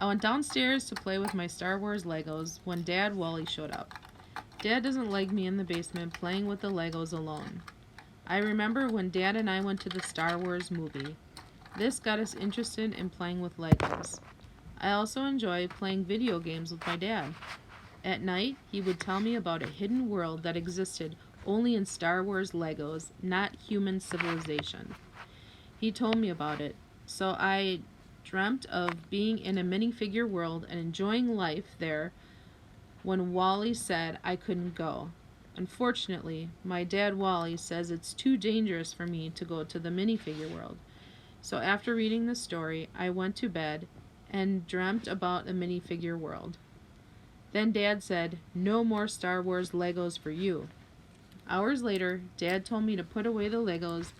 I went downstairs to play with my Star Wars Legos when Dad Wally showed up. Dad doesn't like me in the basement playing with the Legos alone. I remember when Dad and I went to the Star Wars movie. This got us interested in playing with Legos. I also enjoy playing video games with my dad. At night, he would tell me about a hidden world that existed only in Star Wars Legos, not human civilization. He told me about it, so I dreamt of being in a minifigure world and enjoying life there when Wally said I couldn't go. Unfortunately, my dad Wally says it's too dangerous for me to go to the minifigure world. So after reading the story, I went to bed and dreamt about a minifigure world. Then Dad said, "No more Star Wars Legos for you." Hours later, Dad told me to put away the Legos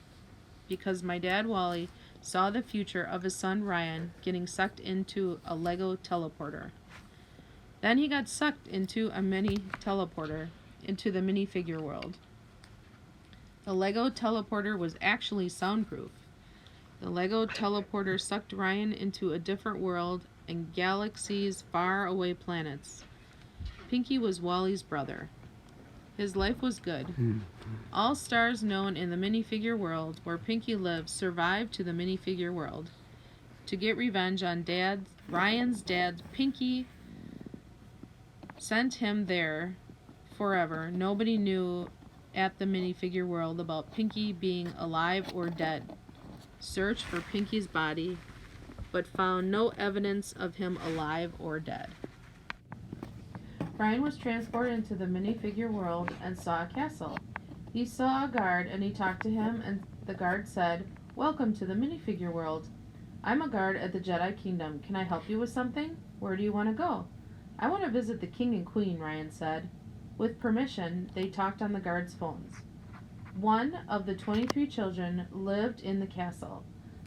because my dad Wally saw the future of his son Ryan getting sucked into a Lego teleporter. Then he got sucked into a mini teleporter into the minifigure world. The Lego teleporter was actually soundproof. The Lego teleporter sucked Ryan into a different world and galaxies far away planets. Pinky was Wally's brother. His life was good. All stars known in the minifigure world where Pinky lived survived to the minifigure world. To get revenge on Ryan's dad, Pinky sent him there forever. Nobody knew at the minifigure world about Pinky being alive or dead. Searched for Pinky's body, but found no evidence of him alive or dead. Ryan was transported into the minifigure world and saw a castle. He saw a guard and he talked to him, and the guard said, "Welcome to the minifigure world. I'm a guard at the Jedi Kingdom. Can I help you with something? Where do you want to go?" "I want to visit the king and queen," Ryan said. With permission, they talked on the guards' phones. One of the 23 children lived in the castle.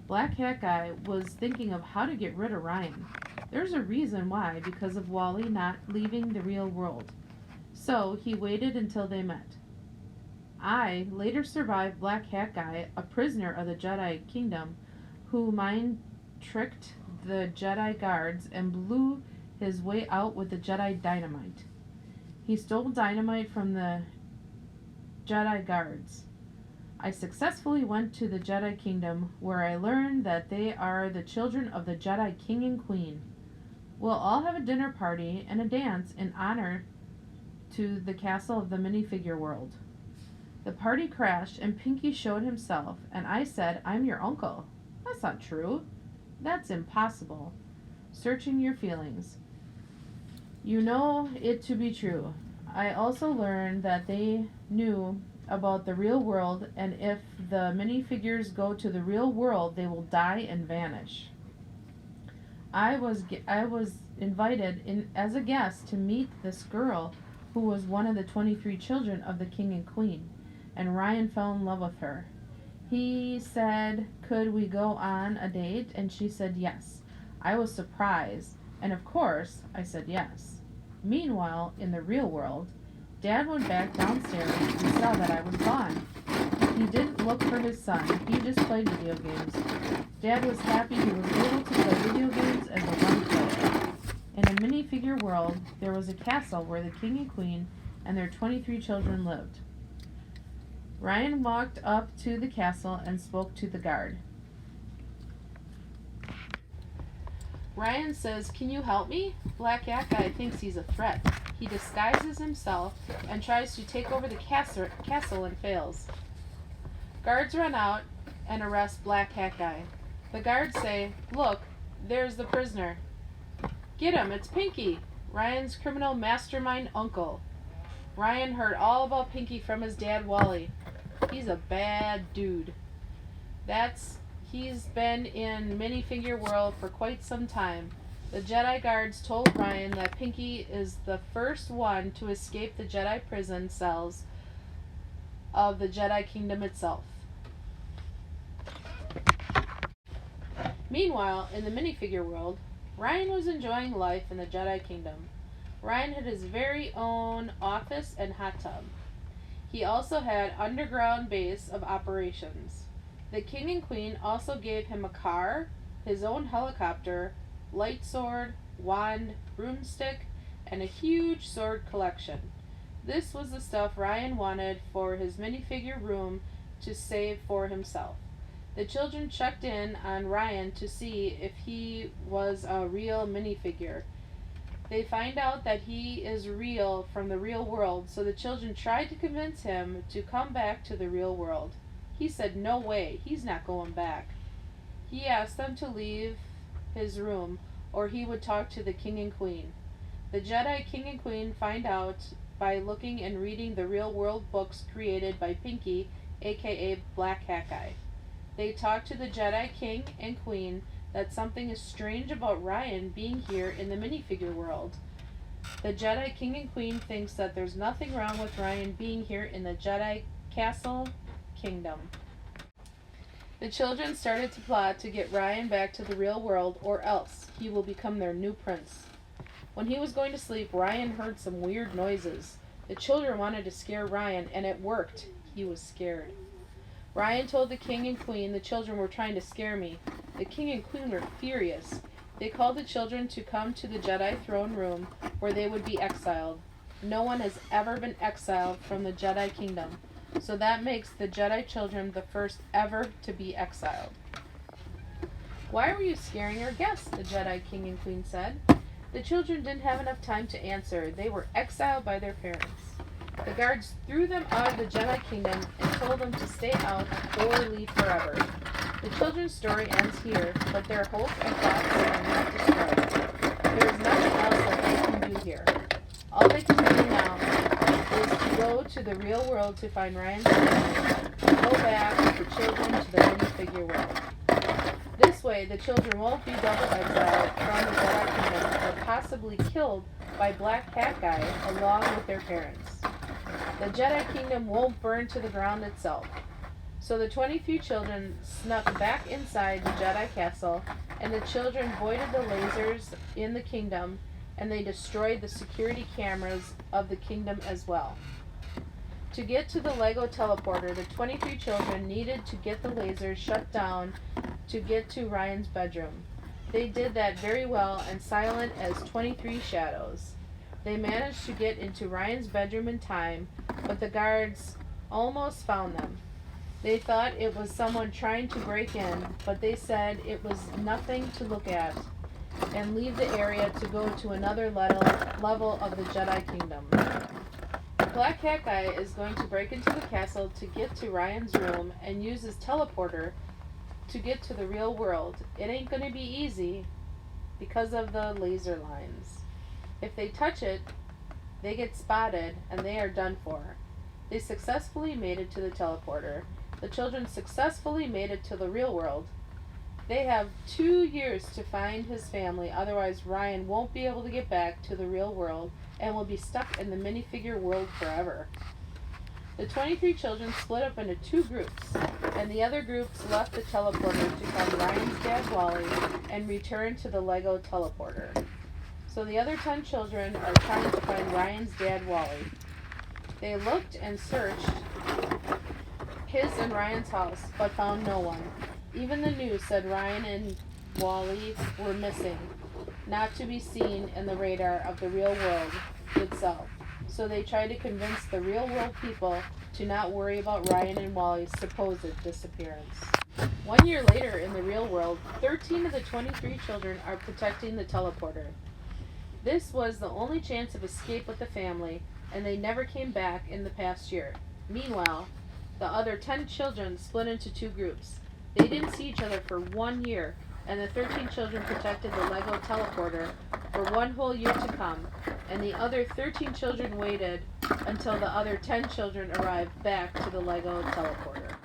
Black Hat Guy was thinking of how to get rid of Ryan. There's a reason why, because of Wally not leaving the real world. So he waited until they met. I later survived Black Hat Guy, a prisoner of the Jedi Kingdom, who mind-tricked the Jedi guards and blew his way out with the Jedi dynamite. He stole dynamite from the Jedi guards. I successfully went to the Jedi Kingdom, where I learned that they are the children of the Jedi King and Queen. We'll all have a dinner party and a dance in honor to the castle of the minifigure world. The party crashed and Pinky showed himself, and I said, "I'm your uncle." "That's not true." "That's impossible." Searching your feelings. You know it to be true. I also learned that they knew about the real world, and if the minifigures go to the real world, they will die and vanish. I was invited in as a guest to meet this girl who was one of the 23 children of the king and queen, and Ryan fell in love with her. He said, "Could we go on a date?" And she said yes. I was surprised, and of course, I said yes. Meanwhile, in the real world, Dad went back downstairs and saw that I was gone. He didn't look for his son. He just played video games. Dad was happy he was able to play video games as a one player. In a minifigure world, there was a castle where the king and queen and their 23 children lived. Ryan walked up to the castle and spoke to the guard. Ryan says, "Can you help me?" Black Hat Guy thinks he's a threat. He disguises himself and tries to take over the castle and fails. Guards run out and arrest Black Hat Guy. The guards say, "Look, there's the prisoner. Get him, it's Pinky, Ryan's criminal mastermind uncle." Ryan heard all about Pinky from his dad Wally. He's a bad dude. He's been in minifigure world for quite some time. The Jedi guards told Ryan that Pinky is the first one to escape the Jedi prison cells of the Jedi Kingdom itself. Meanwhile, in the minifigure world, Ryan was enjoying life in the Jedi Kingdom. Ryan had his very own office and hot tub. He also had underground base of operations. The king and queen also gave him a car, his own helicopter, light sword, wand, broomstick, and a huge sword collection. This was the stuff Ryan wanted for his minifigure room to save for himself. The children checked in on Ryan to see if he was a real minifigure. They find out that he is real from the real world, so the children tried to convince him to come back to the real world. He said no way, he's not going back. He asked them to leave his room or he would talk to the king and queen. The Jedi king and queen find out by looking and reading the real world books created by Pinky, aka Black Hat Guy. They talk to the Jedi king and queen that something is strange about Ryan being here in the minifigure world. The Jedi king and queen thinks that there's nothing wrong with Ryan being here in the Jedi Castle Kingdom. The children started to plot to get Ryan back to the real world, or else he will become their new prince. When he was going to sleep, Ryan heard some weird noises. The children wanted to scare Ryan, and it worked. He was scared. Ryan told the king and queen the children were trying to scare me. The king and queen were furious. They called the children to come to the Jedi throne room where they would be exiled. No one has ever been exiled from the Jedi Kingdom, so that makes the Jedi children the first ever to be exiled. Why were you scaring our guests? The Jedi king and queen said. The children didn't have enough time to answer. They were exiled by their parents. The guards threw them out of the Jedi Kingdom and told them to stay out or leave forever. The children's story ends here, but their hopes and thoughts are not destroyed. There is nothing else that they can do here. All they can do now is to go to the real world to find Ryan's family, go back with the children to the minifigure world. This way, the children won't be double exiled from the Jedi Kingdom or possibly killed by Black Hat Guy along with their parents. The Jedi Kingdom won't burn to the ground itself. So the 23 children snuck back inside the Jedi Castle, and the children voided the lasers in the kingdom, and they destroyed the security cameras of the kingdom as well. To get to the Lego teleporter, the 23 children needed to get the lasers shut down to get to Ryan's bedroom. They did that very well and silent as 23 shadows. They managed to get into Ryan's bedroom in time, but the guards almost found them. They thought it was someone trying to break in, but they said it was nothing to look at and leave the area to go to another level of the Jedi Kingdom. Black Hat Guy is going to break into the castle to get to Ryan's room and use his teleporter to get to the real world. It ain't going to be easy because of the laser lines. If they touch it, they get spotted and they are done for. They successfully made it to the teleporter. The children successfully made it to the real world. They have 2 years to find his family, otherwise Ryan won't be able to get back to the real world and will be stuck in the minifigure world forever. The 23 children split up into 2 groups, and the other groups left the teleporter to find Ryan's dad Wally and return to the Lego teleporter. So the other 10 children are trying to find Ryan's dad Wally. They looked and searched his and Ryan's house, but found no one. Even the news said Ryan and Wally were missing, not to be seen in the radar of the real world itself. So they tried to convince the real world people to not worry about Ryan and Wally's supposed disappearance. 1 year later in the real world, 13 of the 23 children are protecting the teleporter. This was the only chance of escape with the family, and they never came back in the past year. Meanwhile, the other 10 children split into 2 groups. They didn't see each other for 1 year, and the 13 children protected the Lego teleporter for 1 whole year to come, and the other 13 children waited until the other 10 children arrived back to the Lego teleporter.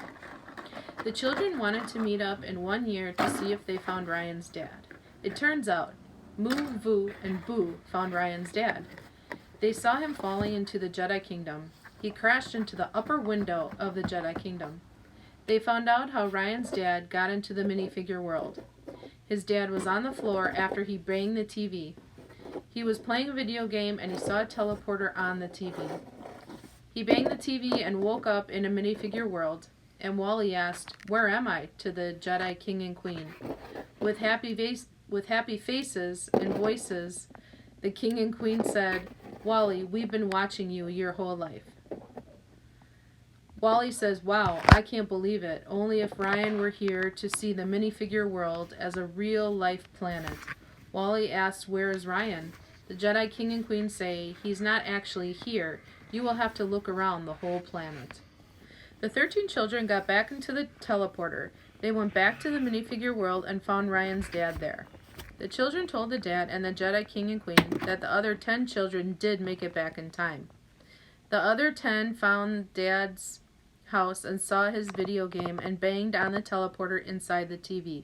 The children wanted to meet up in 1 year to see if they found Ryan's dad. It turns out, Moo, Voo, and Boo found Ryan's dad. They saw him falling into the Jedi Kingdom. He crashed into the upper window of the Jedi Kingdom. They found out how Ryan's dad got into the minifigure world. His dad was on the floor after he banged the TV. He was playing a video game and he saw a teleporter on the TV. He banged the TV and woke up in a minifigure world, and Wally asked, "Where am I?" to the Jedi King and Queen. With happy with happy faces and voices, the king and queen said, "Wally, we've been watching you your whole life." Wally says, "Wow, I can't believe it. Only if Ryan were here to see the minifigure world as a real-life planet." Wally asks, "Where is Ryan?" The Jedi King and Queen say, "He's not actually here. You will have to look around the whole planet." The 13 children got back into the teleporter. They went back to the minifigure world and found Ryan's dad there. The children told the dad and the Jedi King and Queen that the other 10 children did make it back in time. The other 10 found Dad's house and saw his video game and banged on the teleporter inside the TV.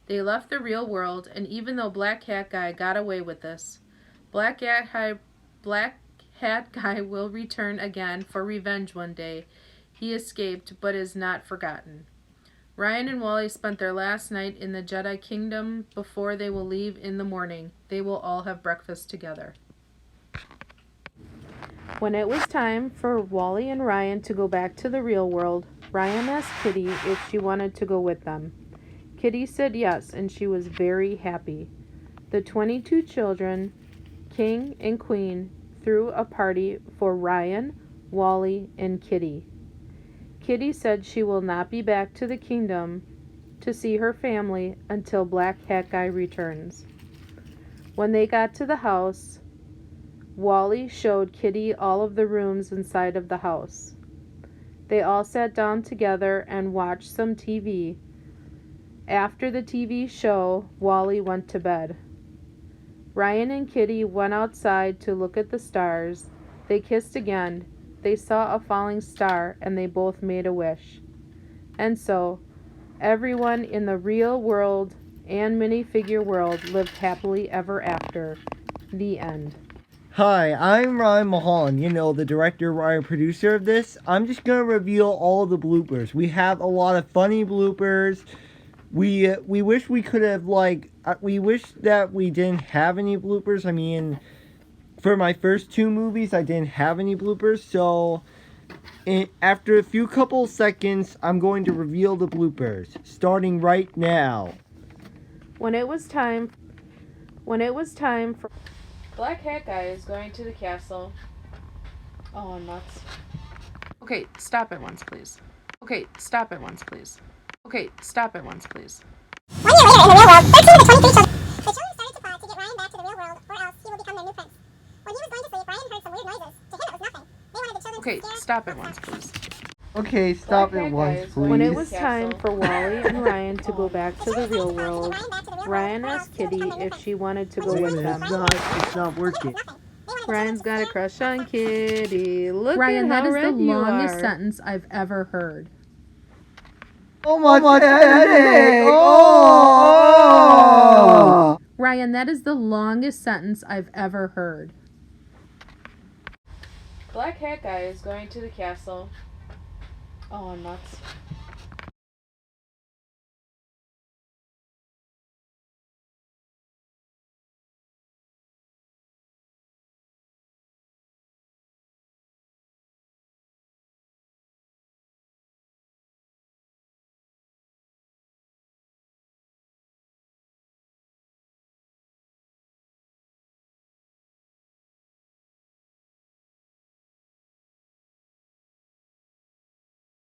They left the real world, and even though Black Hat Guy got away with this, Black Hat Guy will return again for revenge one day. He escaped, but is not forgotten. Ryan and Wally spent their last night in the Jedi Kingdom before they will leave in the morning. They will all have breakfast together. When it was time for Wally and Ryan to go back to the real world, Ryan asked Kitty if she wanted to go with them. Kitty said yes, and she was very happy. The 22 children, King and Queen, threw a party for Ryan, Wally, and Kitty. Kitty said she will not be back to the kingdom to see her family until Black Hat Guy returns. When they got to the house, Wally showed Kitty all of the rooms inside of the house. They all sat down together and watched some TV. After the TV show, Wally went to bed. Ryan and Kitty went outside to look at the stars. They kissed again. They saw a falling star, and they both made a wish. And so, everyone in the real world and minifigure world lived happily ever after. The end. Hi, I'm Ryan Mulholland, the director, writer, producer of this. I'm just going to reveal all the bloopers. We have a lot of funny bloopers. We wish we could have, we wish that we didn't have any bloopers. I mean, for my first 2 movies, I didn't have any bloopers, so after a few couple seconds, I'm going to reveal the bloopers, starting right now. When it was time for Black Hat Guy is going to the castle. Oh, nuts. Okay, stop it once, please. Okay, stop it once, please. Okay, stop it once, please. 1 year later, in the real world, 13 of the 23 children... The children started to plot to get Ryan back to the real world, or else he will become their new prince. When he was going to sleep, Ryan heard some weird noises. To him, it was nothing. They wanted the children Okay, to scare... stop it once, please. Okay, stop it once, please. When it was time for Wally and Ryan to go back to the real world, Ryan asked Kitty if she wanted to go with them. It's not working. Ryan's got a crush on Kitty. Look Ryan, at how red you are. That is the longest sentence I've ever heard. Oh my headache! Oh! Ryan, that is the longest sentence I've ever heard. Black Hat Guy is going to the castle. Oh, nuts.